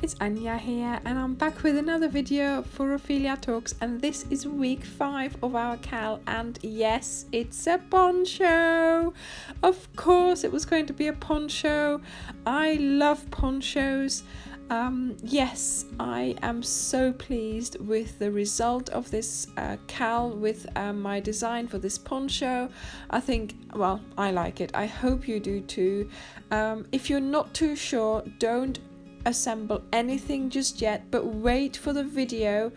it's Anya here, and I'm back with another video for Ophelia Talks, and this is week 5 of our CAL, and yes, it's a poncho. Of course it was going to be a poncho. I love ponchos. Yes, I am so pleased with the result of this CAL with my design for this poncho. I think, well, I like it. I hope you do too. If you're not too sure, don't assemble anything just yet, but wait for the video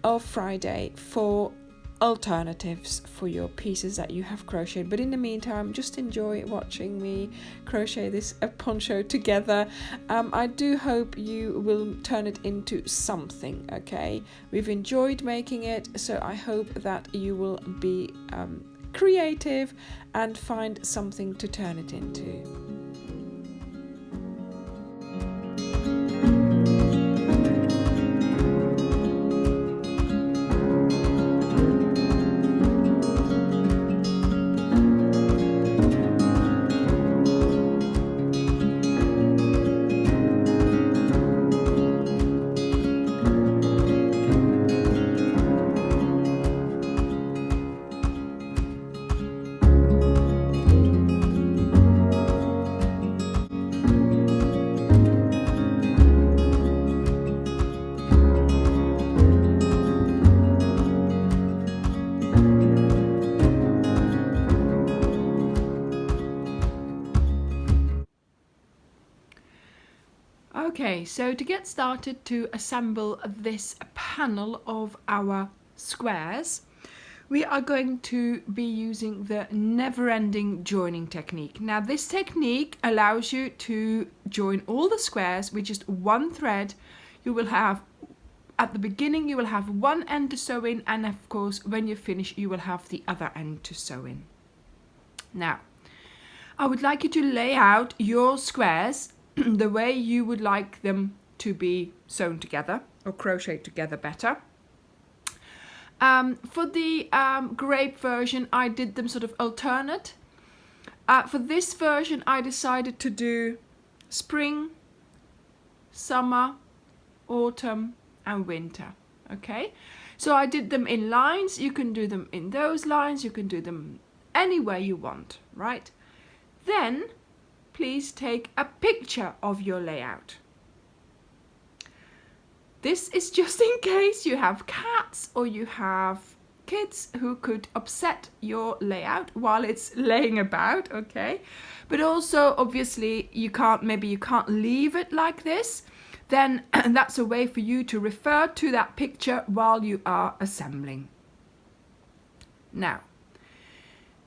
of Friday for alternatives for your pieces that you have crocheted. But in the meantime, just enjoy watching me crochet this poncho together. I do hope you will turn it into something. Okay, we've enjoyed making it, so I hope that you will be creative and find something to turn it into. Okay, so to get started to assemble this panel of our squares, we are going to be using the never-ending joining technique. Now this technique allows you to join all the squares with just one thread. You will have, at the beginning, you will have one end to sew in, and of course when you finish you will have the other end to sew in. Now, I would like you to lay out your squares the way you would like them to be sewn together or crocheted together better. For the grape version, I did them sort of alternate. For this version, I decided to do spring, summer, autumn and winter. Okay, so I did them in lines. You can do them in those lines, you can do them any way you want, right? Then please take a picture of your layout. This is just in case you have cats or you have kids who could upset your layout while it's laying about, okay? But also, obviously, maybe you can't leave it like this. Then that's a way for you to refer to that picture while you are assembling. Now,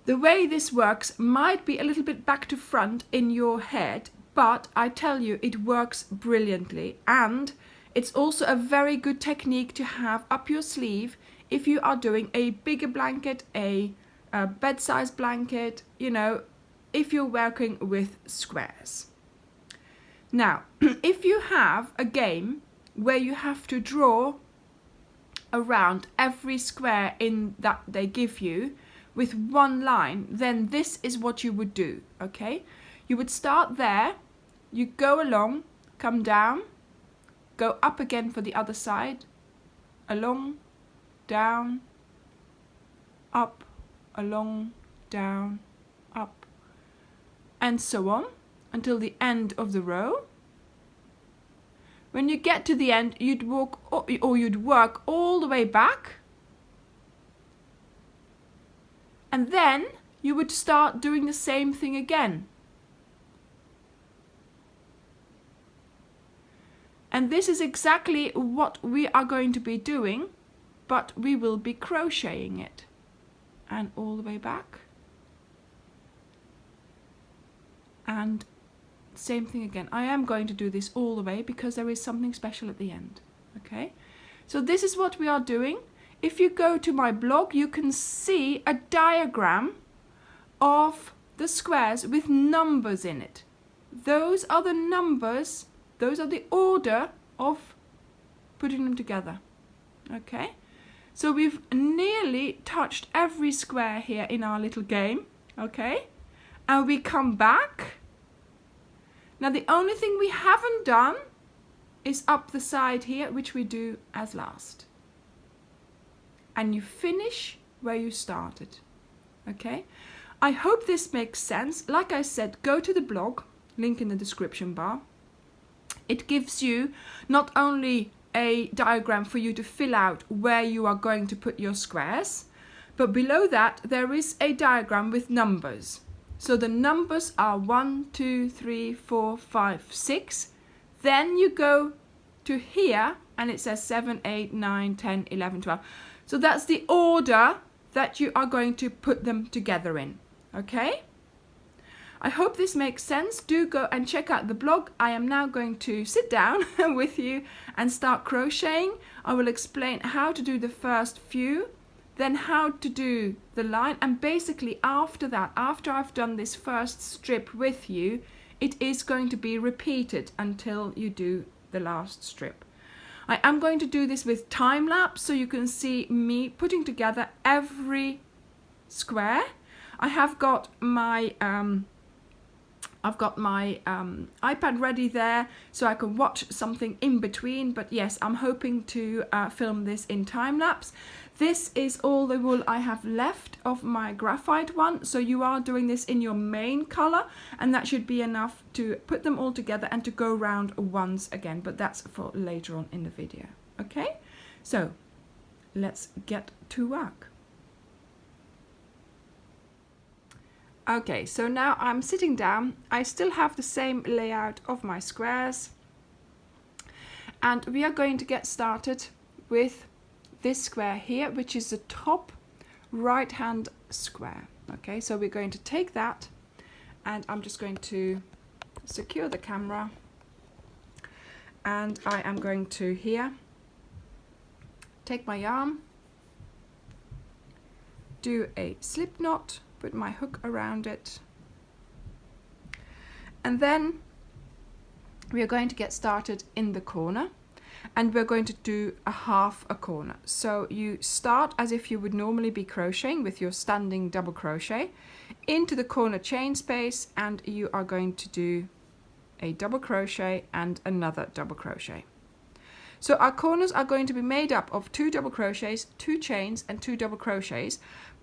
the way this works might be a little bit back to front in your head, but I tell you, it works brilliantly, and it's also a very good technique to have up your sleeve if you are doing a bigger blanket, a bed-size blanket, you know, if you're working with squares. Now, if you have a game where you have to draw around every square in that they give you with one line, then this is what you would do, okay? You would start there, you go along, come down, go up again for the other side, along, down, up, along, down, up, and so on until the end of the row. When you get to the end, you'd walk or you'd work all the way back, and then you would start doing the same thing again. And this is exactly what we are going to be doing, but we will be crocheting it. And all the way back. And same thing again. I am going to do this all the way because there is something special at the end. Okay? So this is what we are doing. If you go to my blog, you can see a diagram of the squares with numbers in it. Those are the numbers, those are the order of putting them together. Okay? So we've nearly touched every square here in our little game. Okay? And we come back. Now the only thing we haven't done is up the side here, which we do as last. And you finish where you started. Okay? I hope this makes sense. Like I said, go to the blog, link in the description bar. It gives you not only a diagram for you to fill out where you are going to put your squares, but below that there is a diagram with numbers. So the numbers are 1, 2, 3, 4, 5, 6. Then you go to here and it says 7, 8, 9, 10, 11, 12. So that's the order that you are going to put them together in. Okay? I hope this makes sense. Do go and check out the blog. I am now going to sit down with you and start crocheting. I will explain how to do the first few, then how to do the line, and basically after that, after I've done this first strip with you, it is going to be repeated until you do the last strip. I am going to do this with time lapse so you can see me putting together every square. I have got my iPad ready there so I can watch something in between, but yes, I'm hoping to film this in time lapse. This is all the wool I have left of my graphite one, so you are doing this in your main color, and that should be enough to put them all together and to go round once again, but that's for later on in the video. Okay, so let's get to work. Okay, so now I'm sitting down. I still have the same layout of my squares, and we are going to get started with this square here, which is the top right hand square. Okay, so we're going to take that, and I'm just going to secure the camera, and I am going to here take my yarn, do a slip knot, put my hook around it, and then we are going to get started in the corner, and we're going to do a half a corner. So you start as if you would normally be crocheting with your standing double crochet into the corner chain space, and you are going to do a double crochet and another double crochet. So our corners are going to be made up of 2 double crochets, 2 chains and 2 double crochets.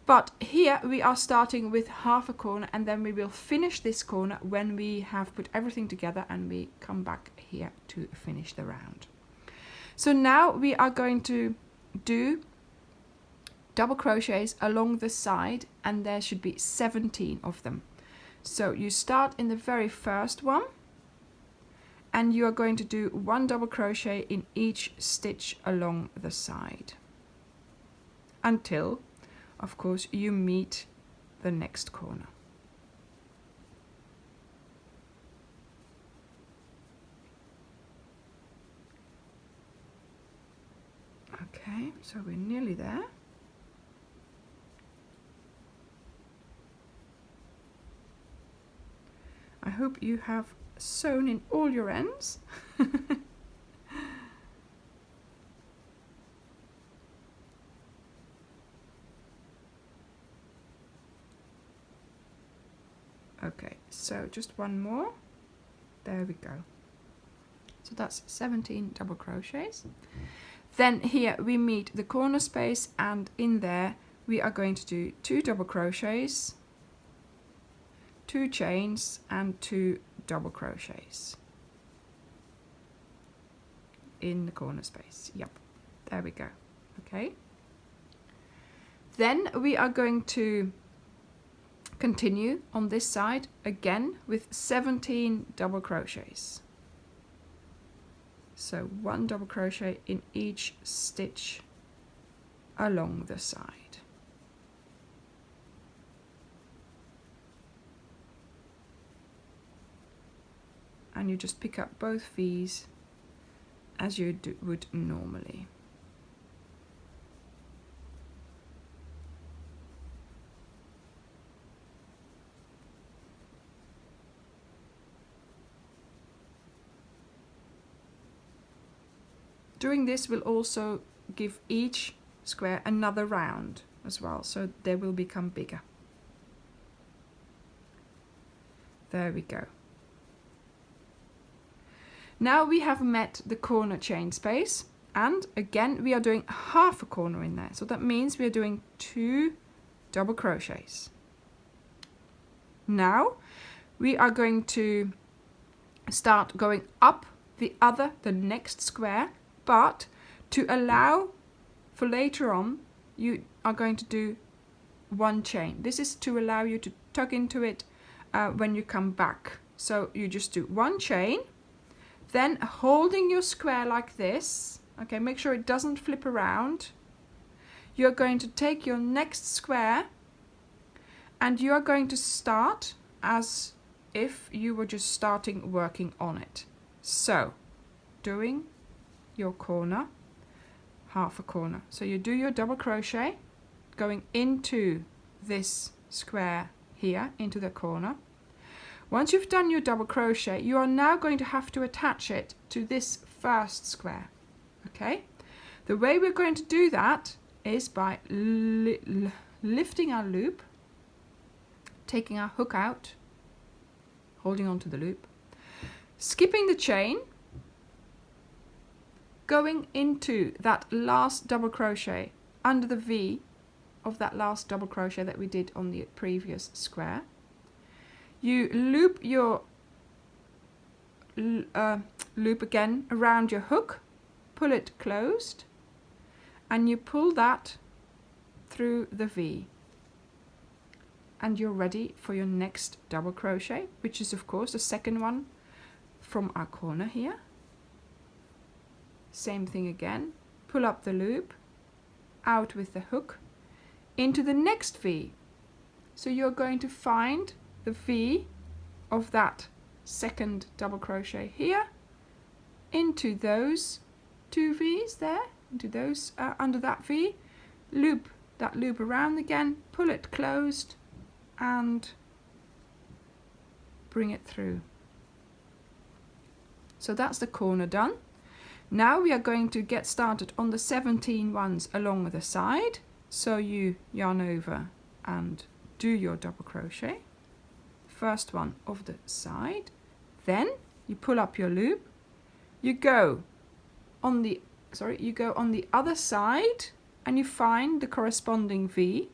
But here we are starting with half a corner, and then we will finish this corner when we have put everything together and we come back here to finish the round. So now we are going to do double crochets along the side, and there should be 17 of them. So you start in the very first one, and you are going to do 1 double crochet in each stitch along the side until, of course, you meet the next corner. Okay, so we're nearly there. I hope you have sewn in all your ends. Okay, so just one more. There we go. So that's 17 double crochets. Then here we meet the corner space, and in there we are going to do 2 double crochets, 2 chains and 2 double crochets in the corner space. Yep, there we go. Okay. Then we are going to continue on this side again with 17 double crochets. So 1 double crochet in each stitch along the side. And you just pick up both V's as you would normally. Doing this will also give each square another round as well, so they will become bigger. There we go. Now we have met the corner chain space, and again we are doing half a corner in there, so that means we are doing 2 double crochets. Now we are going to start going up the next square, but to allow for later on you are going to do 1 chain. This is to allow you to tuck into it when you come back. So you just do 1 chain, then holding your square like this, okay, make sure it doesn't flip around. You're going to take your next square and you are going to start as if you were just starting working on it. So doing your corner, half a corner. So you do your double crochet going into this square here, into the corner. Once you've done your double crochet, you are now going to have to attach it to this first square. Okay? The way we're going to do that is by lifting our loop, taking our hook out, holding on to the loop, skipping the chain, going into that last double crochet under the V of that last double crochet that we did on the previous square. You loop your loop again around your hook, pull it closed, and you pull that through the V. And you're ready for your next double crochet, which is of course the second one from our corner here. Same thing again, pull up the loop, out with the hook, into the next V. So you're going to find the V of that second double crochet here, into those 2 V's there, into those under that V, loop that loop around again, pull it closed, and bring it through. So that's the corner done. Now we are going to get started on the 17 ones along the side. So you yarn over and do your double crochet, first one of the side, then you pull up your loop, you go on the other side and you find the corresponding V,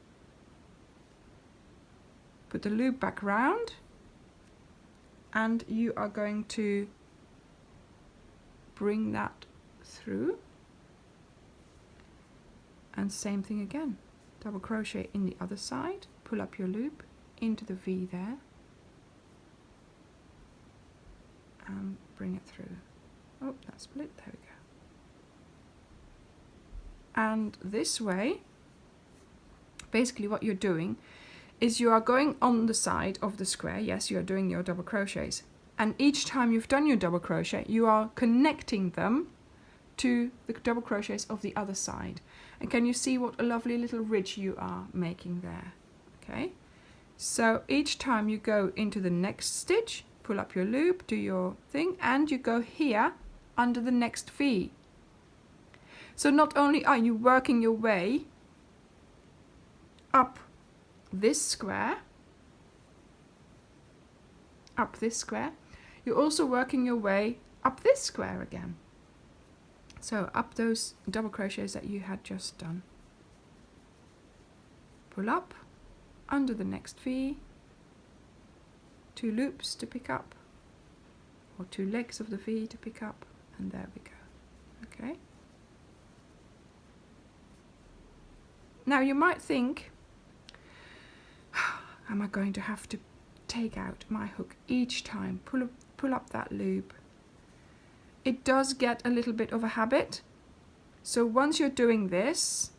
put the loop back round, and you are going to bring that through, and same thing again, double crochet in the other side, pull up your loop into the V there and bring it through. Oh, that split, there we go. And this way, basically what you're doing is you are going on the side of the square. Yes, you are doing your double crochets, and each time you've done your double crochet you are connecting them to the double crochets of the other side. And can you see what a lovely little ridge you are making there? Okay, so each time you go into the next stitch, pull up your loop, do your thing, and you go here under the next V. So not only are you working your way up this square, you're also working your way up this square again. So up those double crochets that you had just done. Pull up under the next V, 2 loops to pick up, or 2 legs of the V to pick up, and there we go. Okay. Now you might think, am I going to have to take out my hook each time, pull up that loop? It does get a little bit of a habit. So once you're doing this,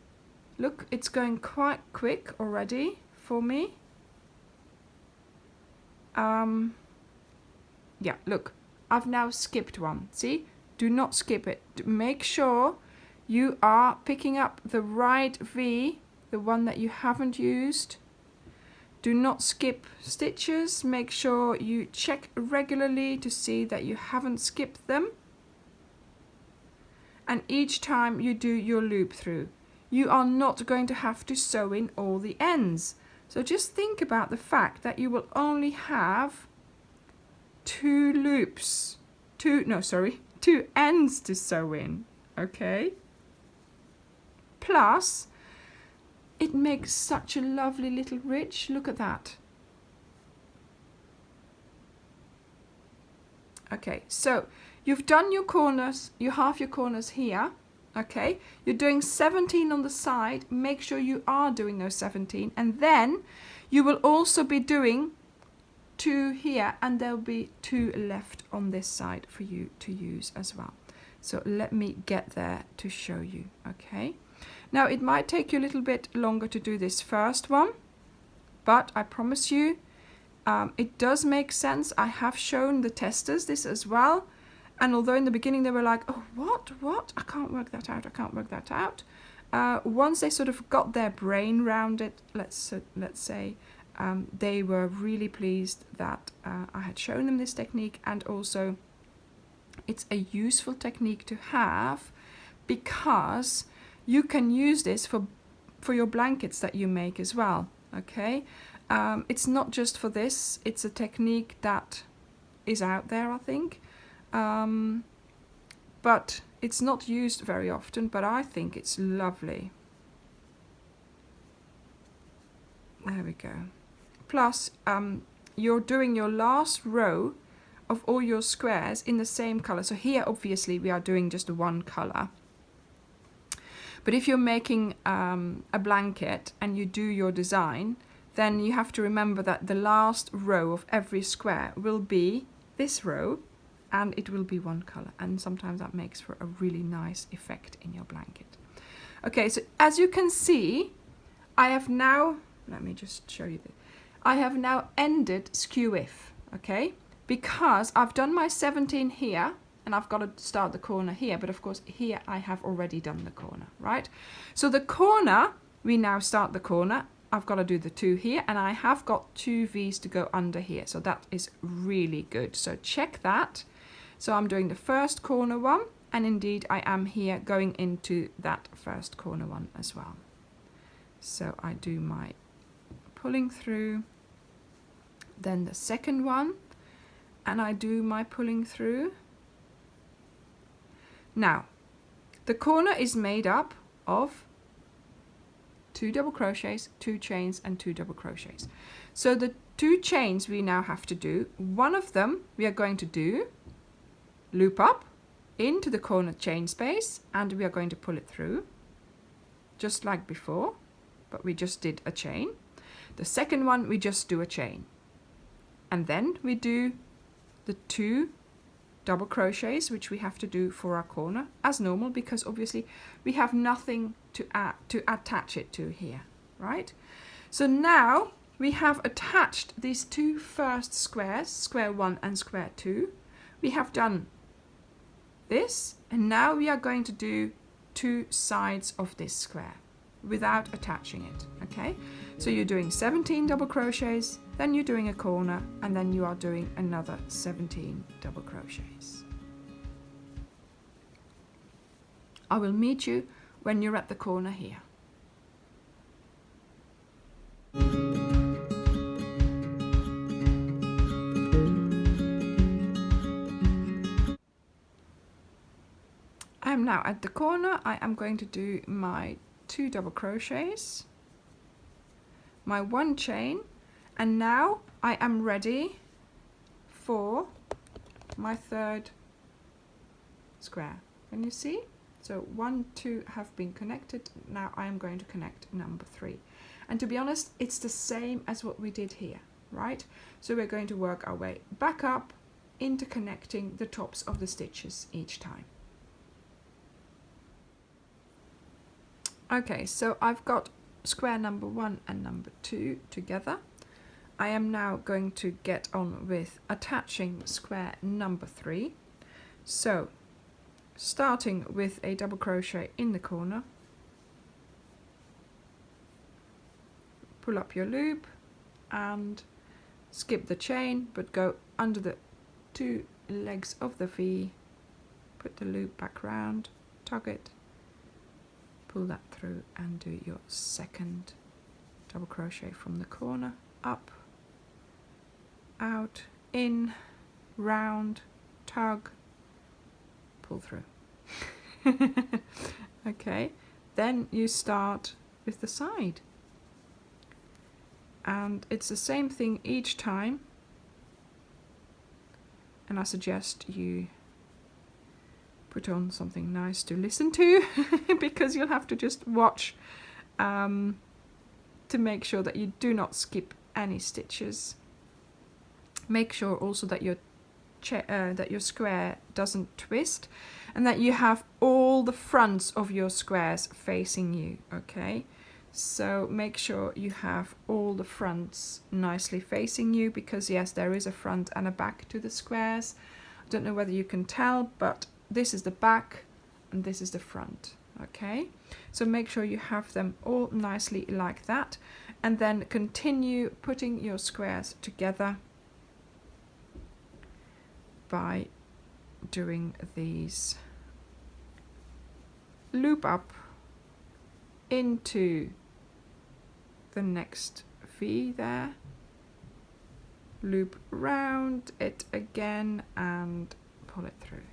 look, it's going quite quick already for me. Yeah, look, I've now skipped one. See, do not skip it. Make sure you are picking up the right V, the one that you haven't used. Do not skip stitches. Make sure you check regularly to see that you haven't skipped them. And each time you do your loop through, you are not going to have to sew in all the ends. So just think about the fact that you will only have 2 loops two ends to sew in, okay? Plus, it makes such a lovely little ridge. Look at that. Okay, so you've done your corners, you half your corners here, okay? You're doing 17 on the side. Make sure you are doing those 17, and then you will also be doing 2 here, and there'll be 2 left on this side for you to use as well. So let me get there to show you, okay? Now it might take you a little bit longer to do this first one, but I promise you it does make sense. I have shown the testers this as well, and although in the beginning they were like, oh, what? I can't work that out. Once they sort of got their brain round it, let's say, they were really pleased that I had shown them this technique, and also it's a useful technique to have because you can use this for your blankets that you make as well, okay? It's not just for this, it's a technique that is out there, I think, but it's not used very often, but I think it's lovely. There we go. Plus, you're doing your last row of all your squares in the same color. So here, obviously, we are doing just one color. But if you're making a blanket and you do your design, then you have to remember that the last row of every square will be this row, and it will be one color. And sometimes that makes for a really nice effect in your blanket. Okay, so as you can see, I have now, let me just show you this. I have now ended skew if, okay? Because I've done my 17 here, and I've got to start the corner here, but of course here I have already done the corner, right? So the corner, we now start the corner. I've got to do the 2 here, and I have got 2 V's to go under here, so that is really good. So check that. So I'm doing the first corner one, and indeed I am here going into that first corner one as well. So I do my pulling through, then the second one, and I do my pulling through. Now, the corner is made up of 2 double crochets, 2 chains, and 2 double crochets. So the 2 chains we now have to do, one of them we are going to do loop up into the corner chain space, and we are going to pull it through just like before, but we just did a chain. The second one we just do a chain, and then we do the 2 double crochets, which we have to do for our corner as normal, because obviously we have nothing to attach it to here, right? So now we have attached these 2 first squares, square 1 and square 2. We have done this, and now we are going to do 2 sides of this square without attaching it, okay? So you're doing 17 double crochets, then you're doing a corner, and then you are doing another 17 double crochets. I will meet you when you're at the corner here. I am now at the corner. I am going to do my 2 double crochets, my 1 chain, and now I am ready for my 3rd square. Can you see? So 1, 2 have been connected. Now I am going to connect number 3. And to be honest, it's the same as what we did here, right? So we're going to work our way back up into connecting the tops of the stitches each time. Okay, so I've got square number 1 and number 2 together. I am now going to get on with attaching square number 3. So starting with a double crochet in the corner, pull up your loop and skip the chain, but go under the 2 legs of the V, put the loop back round, tug it, pull that through, and do your 2nd double crochet from the corner, up, out, in, round, tug, pull through. Okay, then you start with the side, and it's the same thing each time, and I suggest you put on something nice to listen to because you'll have to just watch to make sure that you do not skip any stitches. Make sure also that your square doesn't twist, and that you have all the fronts of your squares facing you. Okay, so make sure you have all the fronts nicely facing you, because yes, there is a front and a back to the squares. I don't know whether you can tell, but this is the back and this is the front. Okay, so make sure you have them all nicely like that, and then continue putting your squares together by doing these loop up into the next V there, loop round it again and pull it through.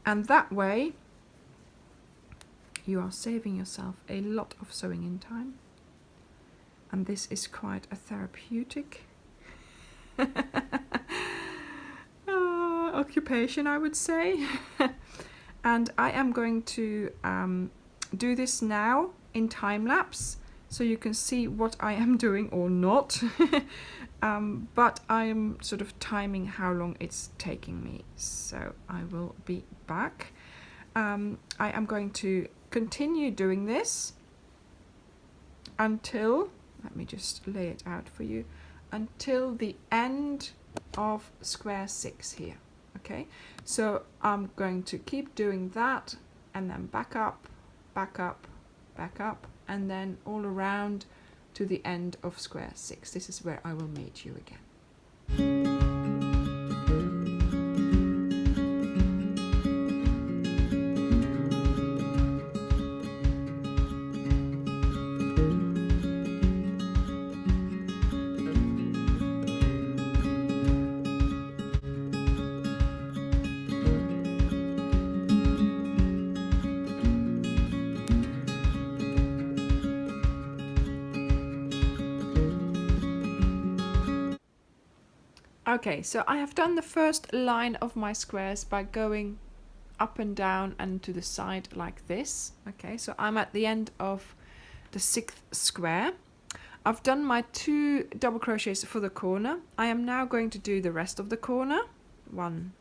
And that way you are saving yourself a lot of sewing in time, and this is quite a therapeutic occupation, I would say. And I am going to do this now in time lapse, so you can see what I am doing or not. But I am sort of timing how long it's taking me, so I will be back. I am going to continue doing this until, let me just lay it out for you, until the end of square 6 here. Okay, so I'm going to keep doing that, and then back up, back up, back up, and then all around to the end of square 6. This is where I will meet you again. Okay, so I have done the first line of my squares by going up and down and to the side like this. Okay, so I'm at the end of the 6th square. I've done my 2 double crochets for the corner. I am now going to do the rest of the corner. 1,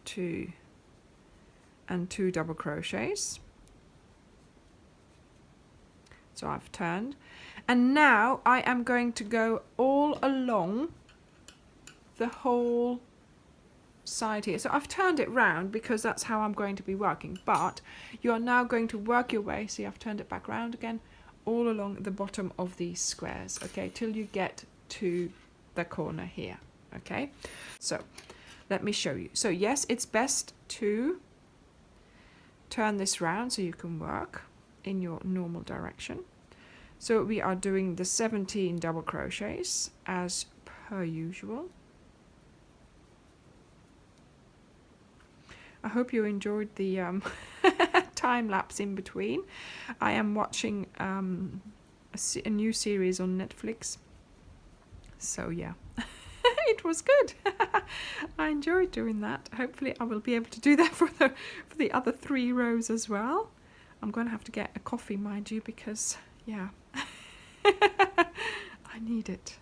2, and 2 double crochets. So I've turned, and now I am going to go all along the whole side here. So I've turned it round because that's how I'm going to be working, but you're now going to work your way, see, I've turned it back round again, all along the bottom of these squares, okay, till you get to the corner here. Okay, so let me show you. So yes, it's best to turn this round so you can work in your normal direction. So we are doing the 17 double crochets as per usual. I hope you enjoyed the time lapse in between. I am watching a new series on Netflix, so yeah. It was good. I enjoyed doing that. Hopefully I will be able to do that for the other 3 rows as well. I'm going to have to get a coffee, mind you, because yeah, I need it.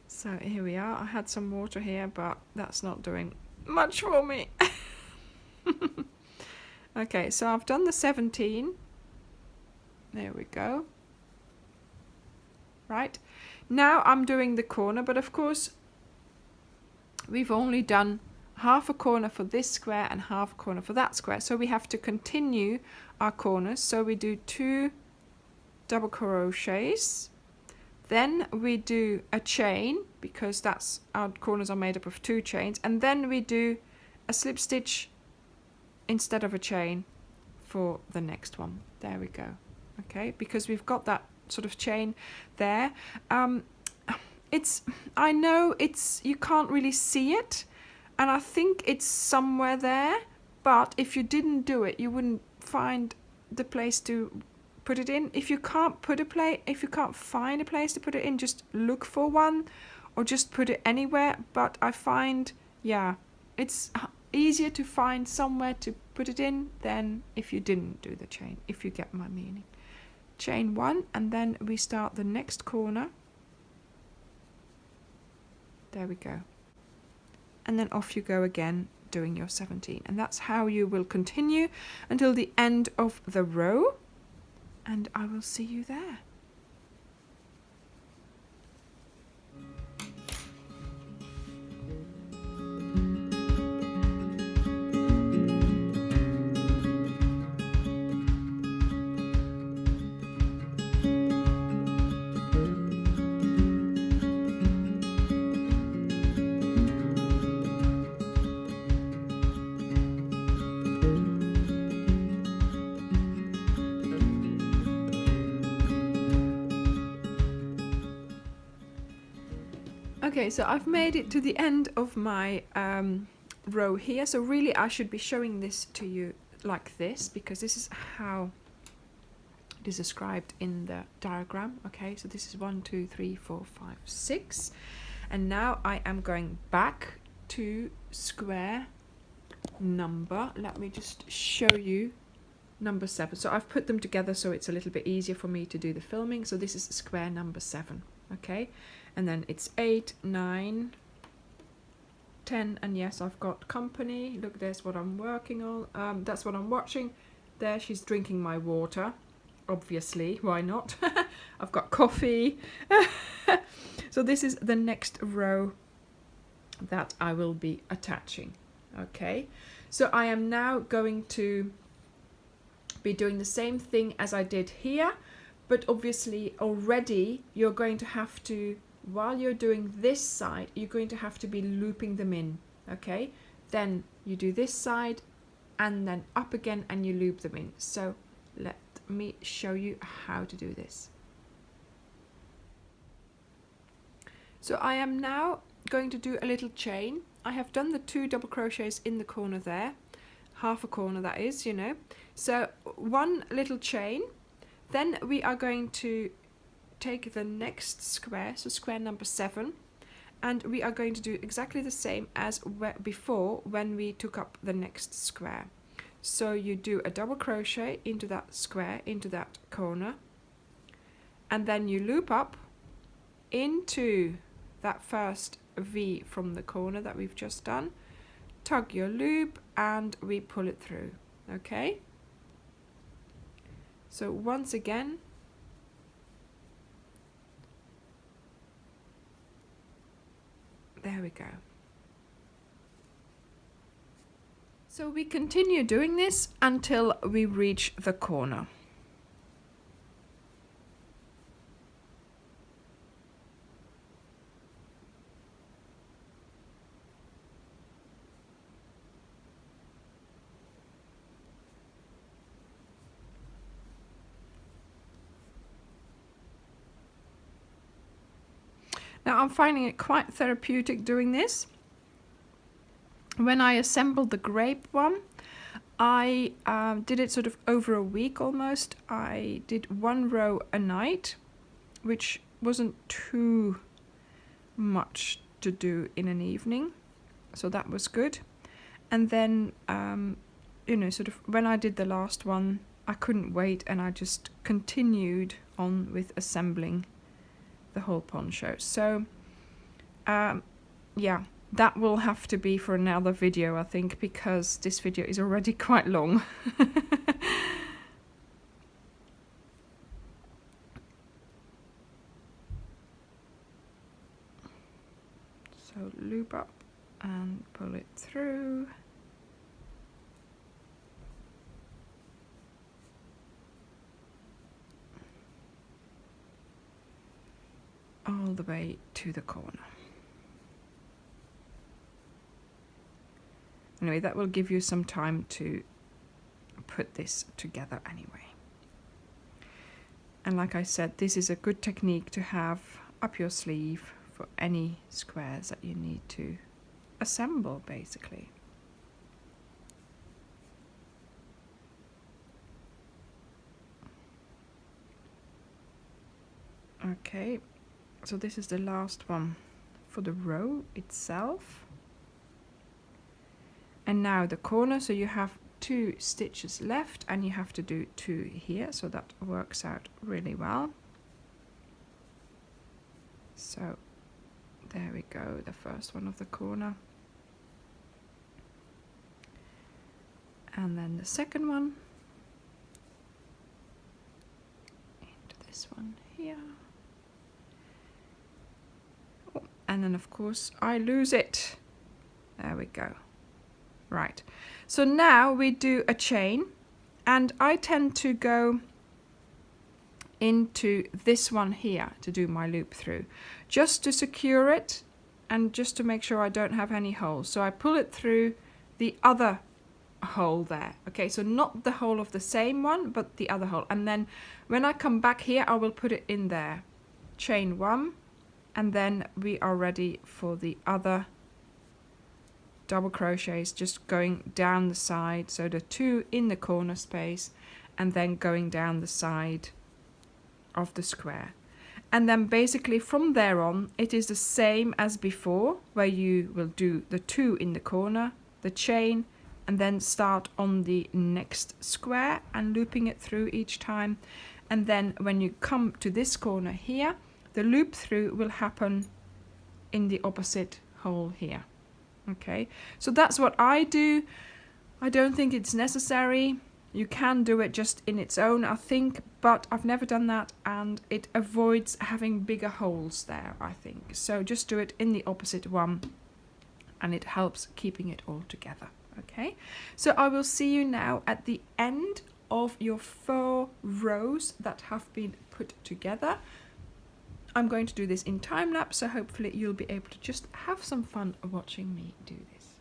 So here we are. I had some water here, but that's not doing much for me. Okay, so I've done the 17. There we go. Right, now I'm doing the corner, but of course we've only done half a corner for this square and half a corner for that square, so we have to continue our corners. So we do 2 double crochets, then we do a chain, because that's our corners are made up of 2 chains, and then we do a slip stitch instead of a chain for the next one. There we go. Okay, because we've got that sort of chain there. I know it's, you can't really see it, and I think it's somewhere there, but if you didn't do it, you wouldn't find the place to put it in. If you can't find a place to put it in, just look for one or just put it anywhere. But I find, yeah, it's easier to find somewhere to put it in than if you didn't do the chain, if you get my meaning. Chain 1, and then we start the next corner. There we go. And then off you go again, doing your 17. And that's how you will continue until the end of the row. And I will see you there. Okay, so I've made it to the end of my row here. So really I should be showing this to you like this, because this is how it is described in the diagram. Okay, so this is 1, 2, 3, 4, 5, 6. And now I am going back to square number. Let me just show you number 7. So I've put them together so it's a little bit easier for me to do the filming. So this is square number 7. Okay, and then it's 8, 9, 10, and yes, I've got company. Look, there's what I'm working on. That's what I'm watching. There, she's drinking my water. Obviously, why not? I've got coffee. So this is the next row that I will be attaching. Okay, so I am now going to be doing the same thing as I did here. But obviously already you're going to have to, while you're doing this side, you're going to have to be looping them in, okay? Then you do this side and then up again and you loop them in. So let me show you how to do this. So I am now going to do a little chain. I have done the 2 double crochets in the corner there, half a corner that is, you know. So 1 little chain. Then we are going to take the next square, so square number 7, and we are going to do exactly the same as before when we took up the next square. So you do a double crochet into that square, into that corner, and then you loop up into that first V from the corner that we've just done, tug your loop, and we pull it through, okay? So once again, there we go. So we continue doing this until we reach the corner. Now I'm finding it quite therapeutic doing this. When I assembled the grape one, I did it sort of over a week almost. I did 1 row a night, which wasn't too much to do in an evening, so that was good. And then, you know, sort of when I did the last one, I couldn't wait and I just continued on with assembling the whole poncho. So yeah, that will have to be for another video, I think, because this video is already quite long. So loop up and pull it through. All the way to the corner. Anyway, that will give you some time to put this together anyway. And like I said, this is a good technique to have up your sleeve for any squares that you need to assemble basically. Okay, so this is the last one for the row itself. And now the corner, so you have 2 stitches left and you have to do 2 here, so that works out really well. So there we go, the first one of the corner. And then the second one into this one here. Oh, and then of course I lose it. There we go. Right, so now we do a chain, and I tend to go into this one here to do my loop through, just to secure it and just to make sure I don't have any holes. So I pull it through the other hole there. Okay, so not the hole of the same one, but the other hole. And then when I come back here, I will put it in there. Chain 1, and then we are ready for the other double crochets, just going down the side. So the 2 in the corner space, and then going down the side of the square. And then basically from there on, it is the same as before, where you will do the 2 in the corner, the chain, and then start on the next square and looping it through each time. And then when you come to this corner here, the loop through will happen in the opposite hole here. Okay, so that's what I do. I don't think it's necessary. You can do it just in its own, I think, but I've never done that, and it avoids having bigger holes there, I think. So just do it in the opposite one, and it helps keeping it all together. Okay, so I will see you now at the end of your 4 rows that have been put together. I'm going to do this in time lapse, so hopefully you'll be able to just have some fun watching me do this.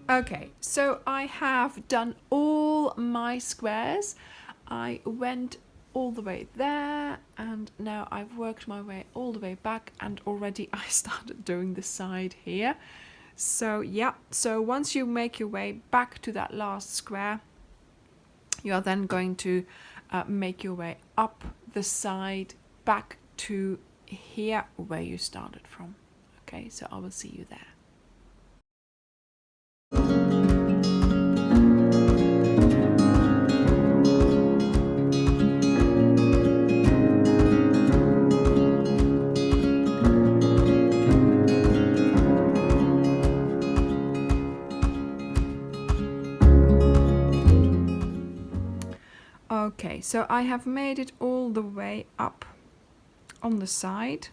Okay, so I have done all my squares. I went all the way there, and now I've worked my way all the way back, and already I started doing the side here. So yeah, so once you make your way back to that last square, you are then going to make your way up the side back to here where you started from. Okay, so I will see you there. Okay, so I have made it all the way up on the side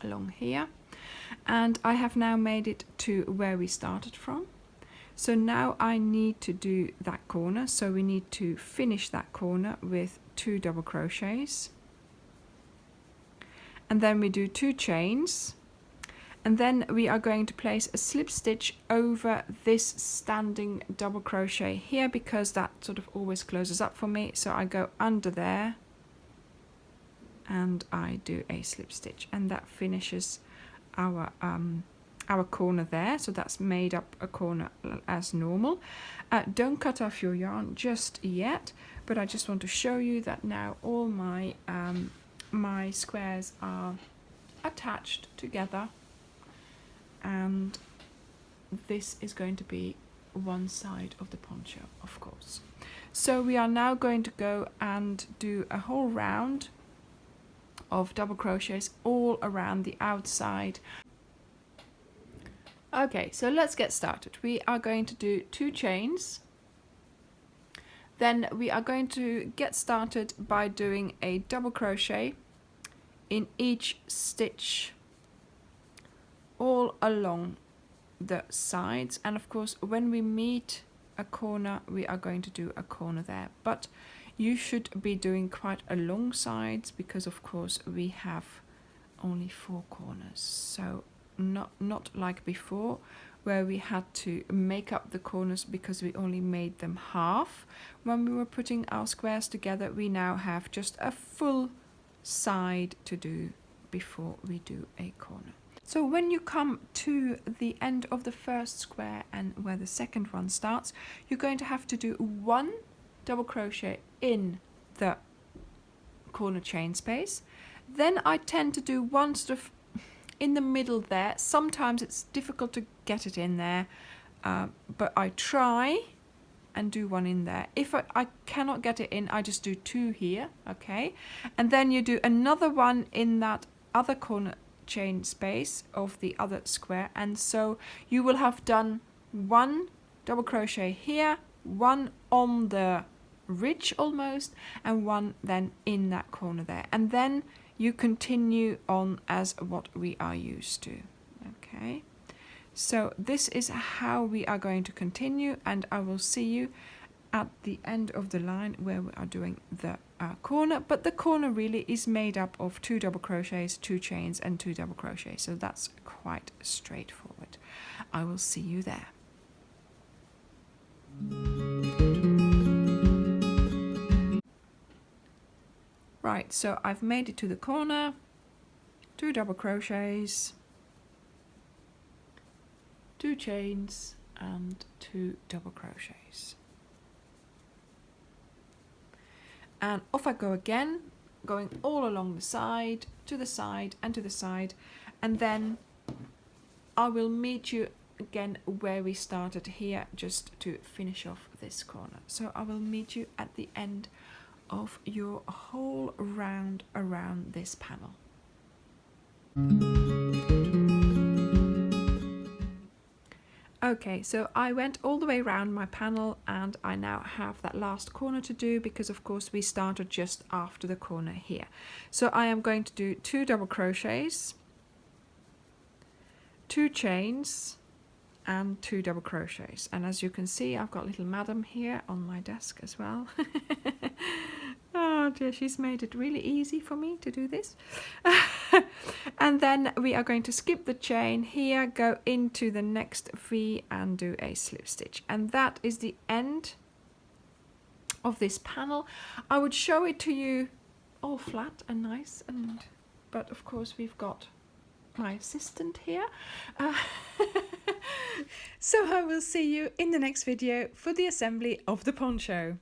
along here, and I have now made it to where we started from. So now I need to do that corner, so we need to finish that corner with 2 double crochets, and then we do 2 chains, And then we are going to place a slip stitch over this standing double crochet here, because that sort of always closes up for me. So I go under there and I do a slip stitch, and that finishes our corner there. So that's made up a corner as normal. Don't cut off your yarn just yet, but I just want to show you that now all my my squares are attached together, and this is going to be one side of the poncho, of course. So we are now going to go and do a whole round of double crochets all around the outside. Okay, so let's get started. We are going to do 2 chains. Then we are going to get started by doing a double crochet in each stitch all along the sides, and of course when we meet a corner we are going to do a corner there, but you should be doing quite a long sides, because of course we have only 4 corners. So not like before where we had to make up the corners because we only made them half when we were putting our squares together. We now have just a full side to do before we do a corner. So when you come to the end of the first square and where the second one starts, you're going to have to do 1 double crochet in the corner chain space. Then I tend to do one sort of in the middle there. Sometimes it's difficult to get it in there, but I try and do 1 in there. If I cannot get it in, I just do 2 here, okay? And then you do another 1 in that other corner chain space of the other square, and so you will have done 1 double crochet here, 1 on the ridge almost, and 1 then in that corner there, and then you continue on as what we are used to. Okay, so this is how we are going to continue, and I will see you at the end of the line where we are doing the corner. But the corner really is made up of 2 double crochets, 2 chains and 2 double crochets, so that's quite straightforward. I will see you there. Right, so I've made it to the corner, 2 double crochets, 2 chains and 2 double crochets. And off I go again, going all along the side, to the side and to the side, and then I will meet you again where we started here, just to finish off this corner. So I will meet you at the end of your whole round around this panel. Okay, so I went all the way around my panel, and I now have that last corner to do, because of course we started just after the corner here. So I am going to do 2 double crochets, 2 chains and 2 double crochets, and as you can see I've got little madam here on my desk as well. Oh dear, she's made it really easy for me to do this. And then we are going to skip the chain here, go into the next V and do a slip stitch, and that is the end of this panel. I would show it to you all flat and nice, but of course we've got my assistant here. So I will see you in the next video for the assembly of the poncho.